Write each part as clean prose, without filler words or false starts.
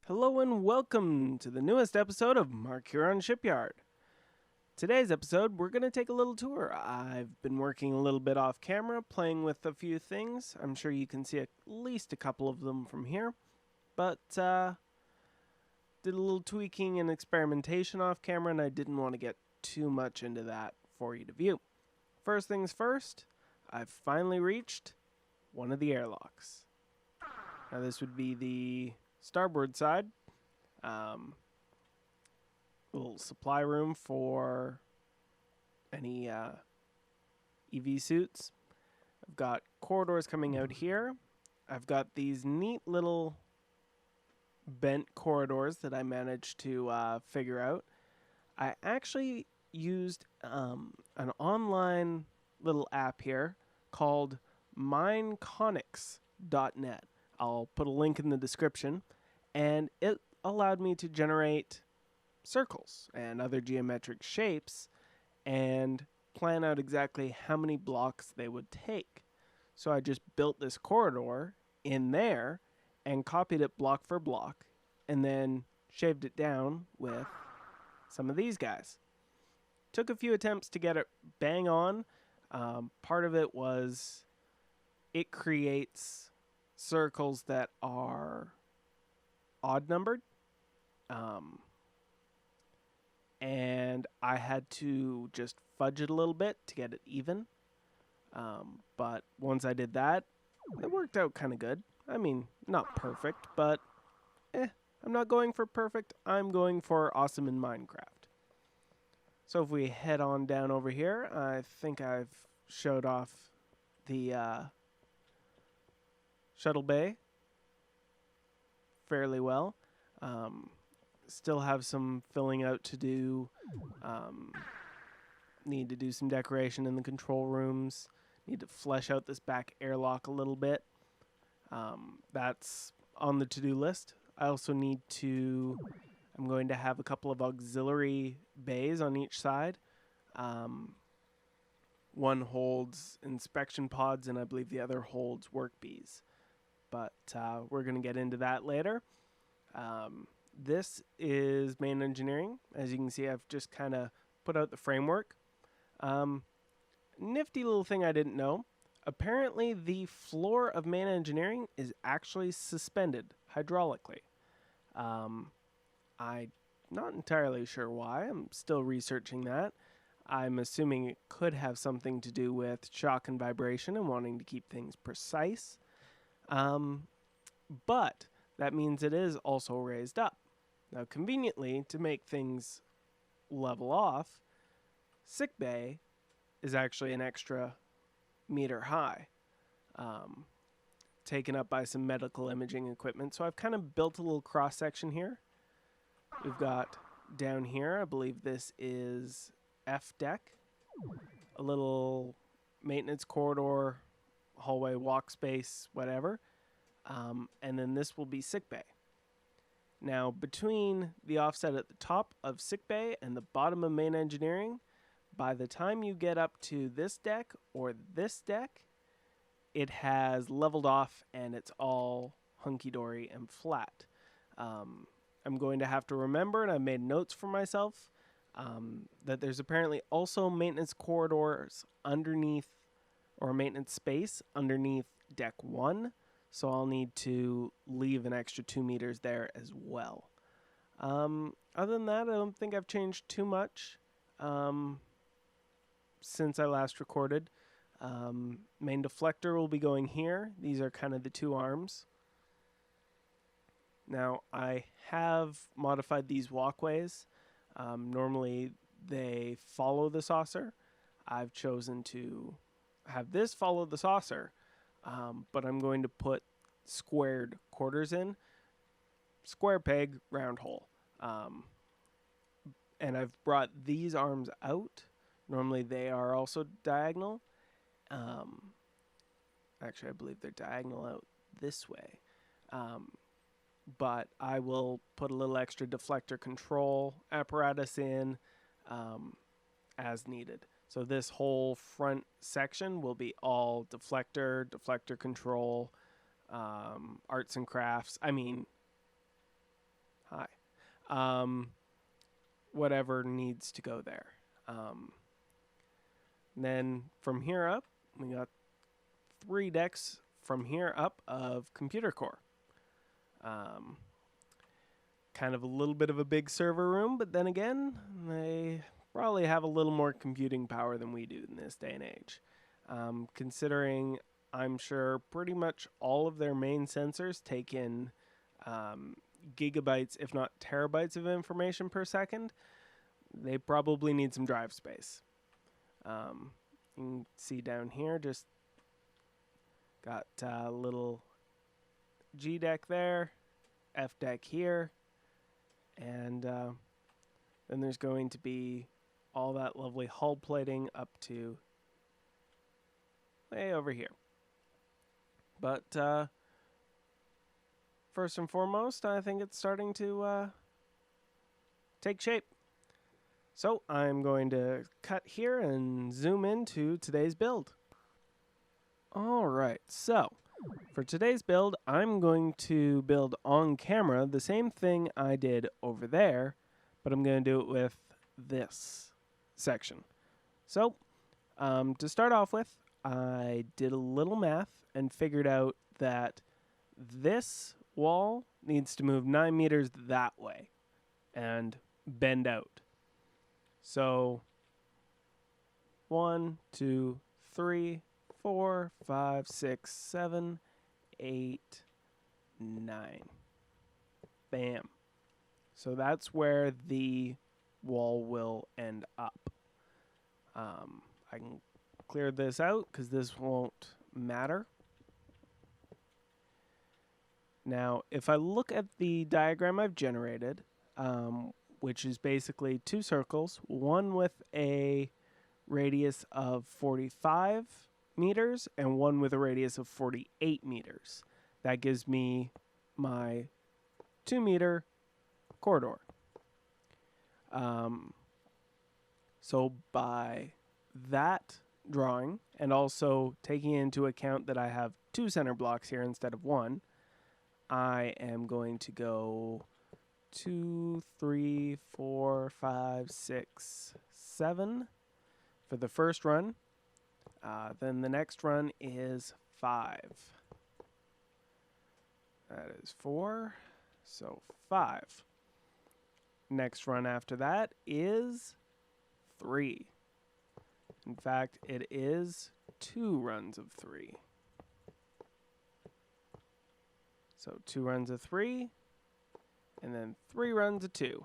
Hello and welcome to the newest episode of Markiron Shipyard. Today's episode, we're going to take a little tour. I've been working a little bit off camera, playing with a few things. I'm sure you can see at least a couple of them from here. But did a little tweaking and experimentation off camera, and I didn't want to get too much into that for you to view. First things first, I've finally reached one of the airlocks. Now this would be the starboard side. Little supply room for any EV suits. I've got corridors coming out here. I've got these neat little bent corridors that I managed to figure out. I actually used an online little app here called mineconics.net. I'll put a link in the description, and it allowed me to generate circles and other geometric shapes and plan out exactly how many blocks they would take. So I just built this corridor in there and copied it block for block and then shaved it down with some of these guys. Took a few attempts to get it bang on. Part of it was it creates circles that are odd numbered. And I had to just fudge it a little bit to get it even. But once I did that, it worked out kind of good. I mean, not perfect, but I'm not going for perfect. I'm going for awesome in Minecraft. So if we head on down over here, I think I've showed off the shuttle bay fairly well. Still have some filling out to do. Need to do some decoration in the control rooms. Need to flesh out this back airlock a little bit. That's on the to-do list. I also need to... I'm going to have a couple of auxiliary bays on each side. One holds inspection pods, and I believe the other holds work bees. But we're going to get into that later. This is main engineering. As you can see, I've just kind of put out the framework. Nifty little thing I didn't know. Apparently, the floor of main engineering is actually suspended hydraulically. I'm not entirely sure why. I'm still researching that. I'm assuming it could have something to do with shock and vibration and wanting to keep things precise. But that means it is also raised up. Now, conveniently, to make things level off, sickbay is actually an extra meter high, taken up by some medical imaging equipment. So I've kind of built a little cross-section here. We've got down here, I believe this is F deck, a little maintenance corridor, hallway, walk space, whatever. And then this will be sickbay. Now, between the offset at the top of sickbay and the bottom of main engineering, by the time you get up to this deck or this deck, it has leveled off and it's all hunky-dory and flat. I'm going to have to remember, and I made notes for myself, that there's apparently also maintenance corridors underneath, or maintenance space underneath deck 1. So I'll need to leave an extra 2 meters there as well. Other than that, I don't think I've changed too much since I last recorded. Main deflector will be going here. These are kind of the two arms. Now, I have modified these walkways. Normally, they follow the saucer. I've chosen to have this follow the saucer. But I'm going to put squared quarters in. Square peg, round hole. And I've brought these arms out. Normally they are also diagonal. Actually, I believe they're diagonal out this way. But I will put a little extra deflector control apparatus in as needed. So this whole front section will be all deflector control, arts and crafts. I mean, Hi. Whatever needs to go there. Then from here up, we got 3 decks from here up of computer core. Kind of a little bit of a big server room, but then again, they probably have a little more computing power than we do in this day and age. Considering I'm sure pretty much all of their main sensors take in gigabytes, if not terabytes of information per second, they probably need some drive space. You can see down here, just got a little G deck there, F deck here, and then there's going to be all that lovely hull plating up to way over here. But first and foremost, I think it's starting to take shape. So I'm going to cut here and zoom into today's build. All right, so for today's build, I'm going to build on camera the same thing I did over there, but I'm going to do it with this section. So to start off with, I did a little math and figured out that this wall needs to move 9 meters that way and bend out. So 1, 2, 3, 4, 5, 6, 7, 8, 9. Bam. So that's where the wall will end up. I can clear this out because this won't matter. Now, if I look at the diagram I've generated, which is basically 2 circles, one with a radius of 45 meters and one with a radius of 48 meters. That gives me my 2-meter corridor. So by that drawing, and also taking into account that I have 2 center blocks here instead of 1, I am going to go 2, 3, 4, 5, 6, 7 for the first run. Then the next run is 5. That is 4, so 5. Next run after that is 3. In fact, it is 2 runs of 3. So 2 runs of 3, and then 3 runs of 2.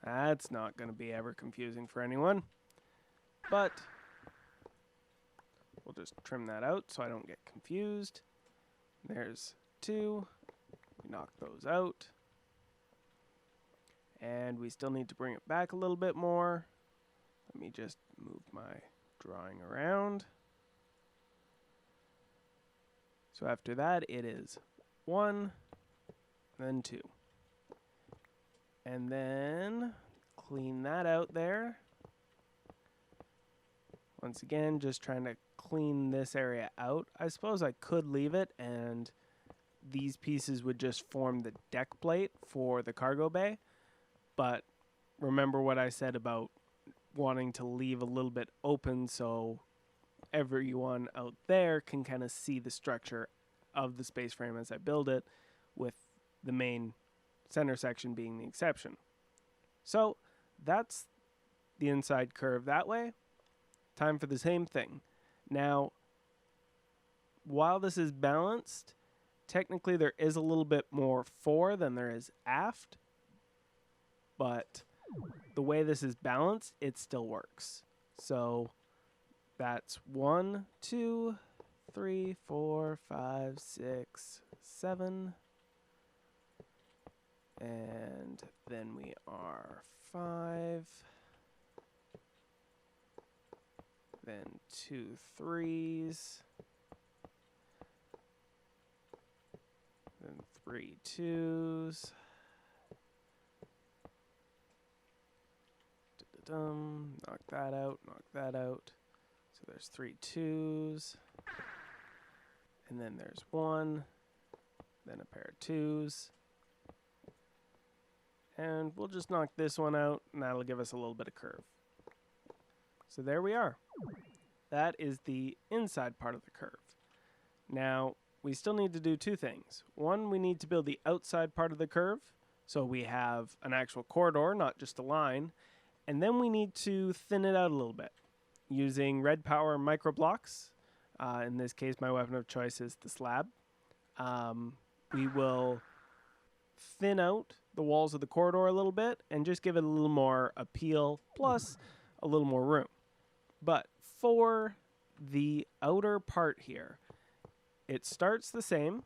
That's not going to be ever confusing for anyone. But we'll just trim that out so I don't get confused. There's 2. We knock those out. And we still need to bring it back a little bit more. Let me just move my drawing around. So after that, it is 1, then 2. And then clean that out there. Once again, just trying to clean this area out. I suppose I could leave it and these pieces would just form the deck plate for the cargo bay. But remember what I said about wanting to leave a little bit open so everyone out there can kind of see the structure of the space frame as I build it, with the main center section being the exception. So that's the inside curve that way. Time for the same thing. Now, while this is balanced, technically there is a little bit more fore than there is aft, but the way this is balanced, it still works. So that's 1, 2, 3, 4, 5, 6, 7. And then we are 5. Then 2 3s. Then 3 2s. Knock that out, knock that out. So there's 3 2s. And then there's 1. Then a pair of 2s. And we'll just knock this one out, and that'll give us a little bit of curve. So there we are. That is the inside part of the curve. Now, we still need to do two things. One, we need to build the outside part of the curve, so we have an actual corridor, not just a line. And then we need to thin it out a little bit using red power micro blocks. In this case, my weapon of choice is the slab. We will thin out the walls of the corridor a little bit and just give it a little more appeal, plus a little more room. But for the outer part here, it starts the same.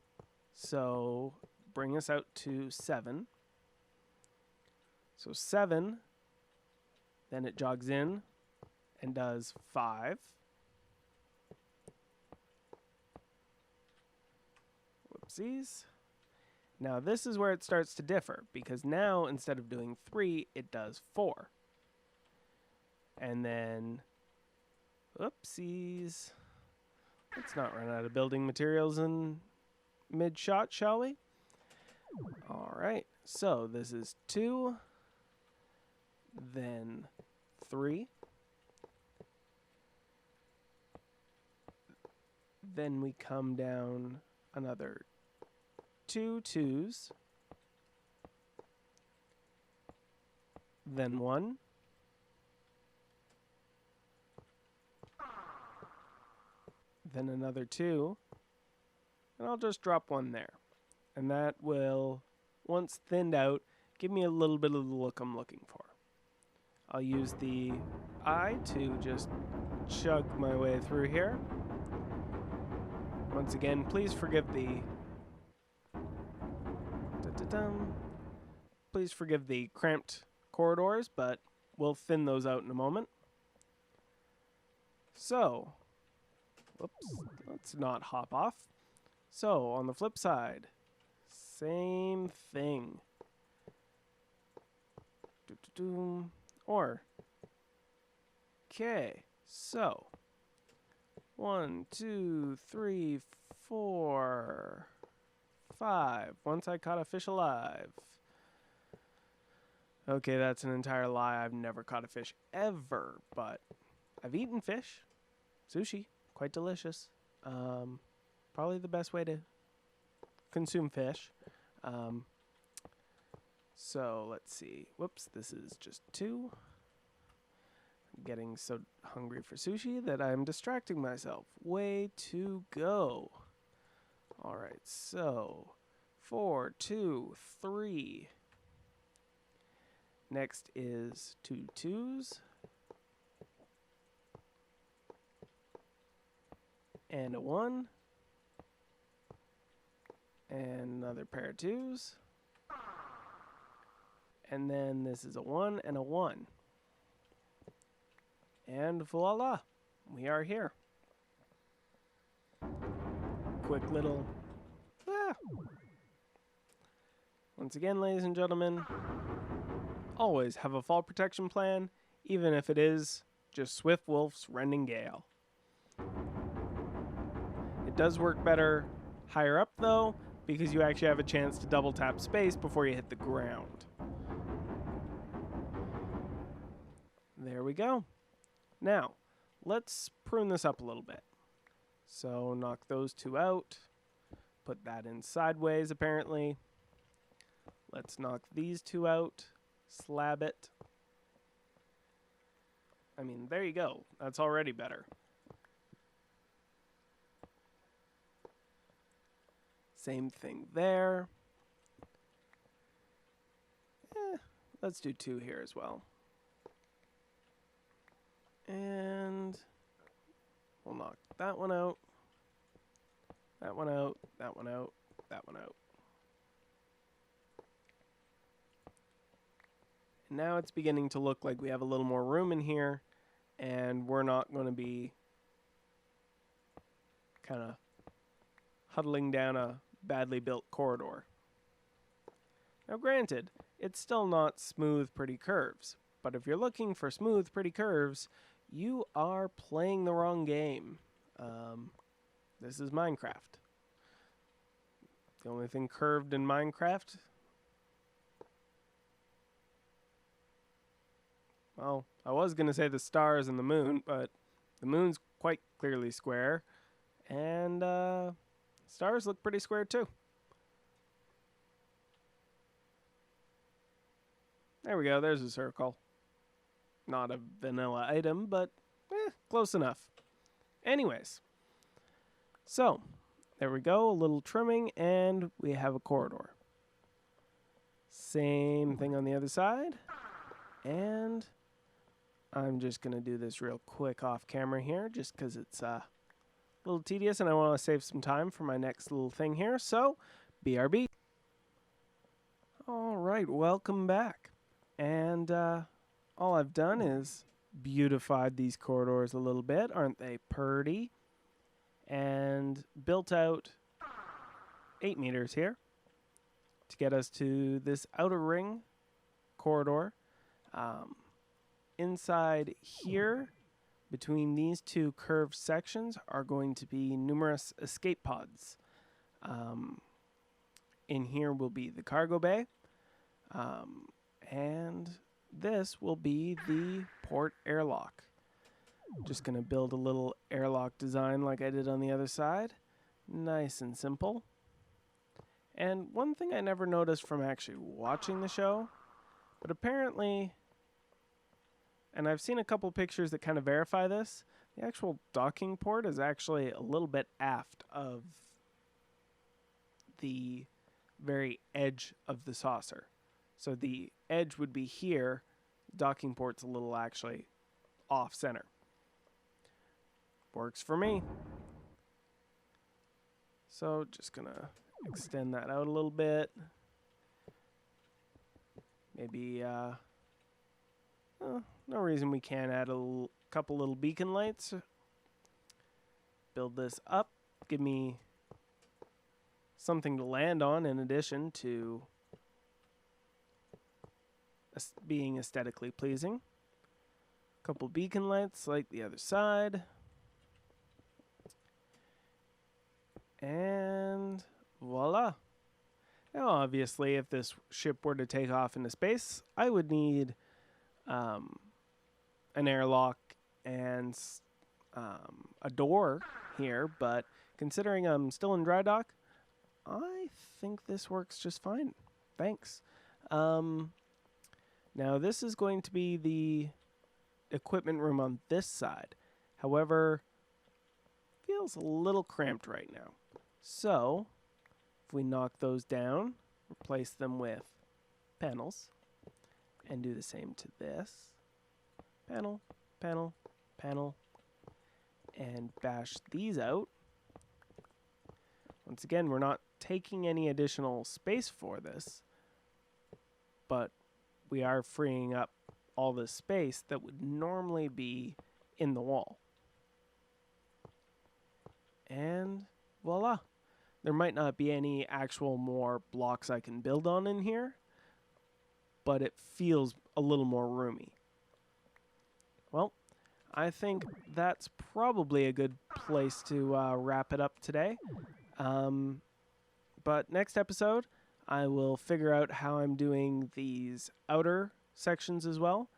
So bring us out to 7. So 7, then it jogs in and does 5. Whoopsies. Now this is where it starts to differ, because now instead of doing 3, it does 4. And then, oopsies. Let's not run out of building materials in mid-shot, shall we? All right, so this is 2, then 3. Then we come down another 2 2s, then 1, then another 2, and I'll just drop 1 there. And that will, once thinned out, give me a little bit of the look I'm looking for. I'll use the eye to just chug my way through here. Once again, please forgive the Please forgive the cramped corridors, but we'll thin those out in a moment. So, whoops, let's not hop off. So, on the flip side, same thing. Okay, so 1, 2, 3, 4, 5. Once I caught a fish alive. Okay, that's an entire lie. I've never caught a fish ever, but I've eaten fish. Sushi, quite delicious. Probably the best way to consume fish. So let's see. Whoops, this is just 2. I'm getting so hungry for sushi that I'm distracting myself. Way to go. All right, so 4, 2, 3. Next is 2 2s. And a 1. And another pair of 2s. And then this is a 1 and a 1. And voila, we are here. Quick little... Once again, ladies and gentlemen, always have a fall protection plan, even if it is just Swift Wolf's Rending Gale. It does work better higher up, though, because you actually have a chance to double tap space before you hit the ground. There we go. Now, let's prune this up a little bit. So knock those 2 out. Put that in sideways, apparently. Let's knock these 2 out. Slab it. I mean, there you go. That's already better. Same thing there. Let's do 2 here as well. And we'll knock that one out. That one out. That one out. That one out. And now it's beginning to look like we have a little more room in here, and we're not going to be kind of huddling down a badly built corridor. Now granted, it's still not smooth, pretty curves, but if you're looking for smooth, pretty curves, you are playing the wrong game. This is Minecraft. The only thing curved in Minecraft well, I was going to say the stars and the moon, but the moon's quite clearly square, and stars look pretty square too. There we go, there's a circle. Not a vanilla item, but close enough. Anyways, so there we go, a little trimming, and we have a corridor. Same thing on the other side, and I'm just going to do this real quick off camera here, just because it's a little tedious, and I want to save some time for my next little thing here, so BRB. All right, welcome back. And all I've done is beautified these corridors a little bit. Aren't they pretty? And built out 8 meters here to get us to this outer ring corridor. Inside here, between these two curved sections, are going to be numerous escape pods. In here will be the cargo bay. And this will be the port airlock. Just going to build a little airlock design like I did on the other side. Nice and simple. And one thing I never noticed from actually watching the show, but apparently, and I've seen a couple pictures that kind of verify this, the actual docking port is actually a little bit aft of the very edge of the saucer. So the edge would be here, docking port's a little actually off center. Works for me. So just gonna extend that out a little bit. Maybe, no reason we can't add a couple little beacon lights. Build this up, give me something to land on in addition to being aesthetically pleasing. Couple beacon lights like the other side. And voila. Now obviously if this ship were to take off into space, I would need an airlock and a door here, but considering I'm still in dry dock, I think this works just fine. Thanks. Now this is going to be the equipment room on this side. However, feels a little cramped right now. So, if we knock those down, replace them with panels, and do the same to this. Panel, panel, panel, and bash these out. Once again, we're not taking any additional space for this, but we are freeing up all the space that would normally be in the wall. And voila. There might not be any actual more blocks I can build on in here, but it feels a little more roomy. Well, I think that's probably a good place to wrap it up today. But next episode, I will figure out how I'm doing these outer sections as well.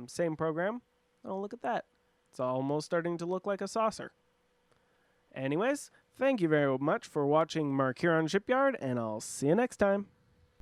Same program. Oh, look at that. It's almost starting to look like a saucer. Anyways, thank you very much for watching Markiron Shipyard, and I'll see you next time.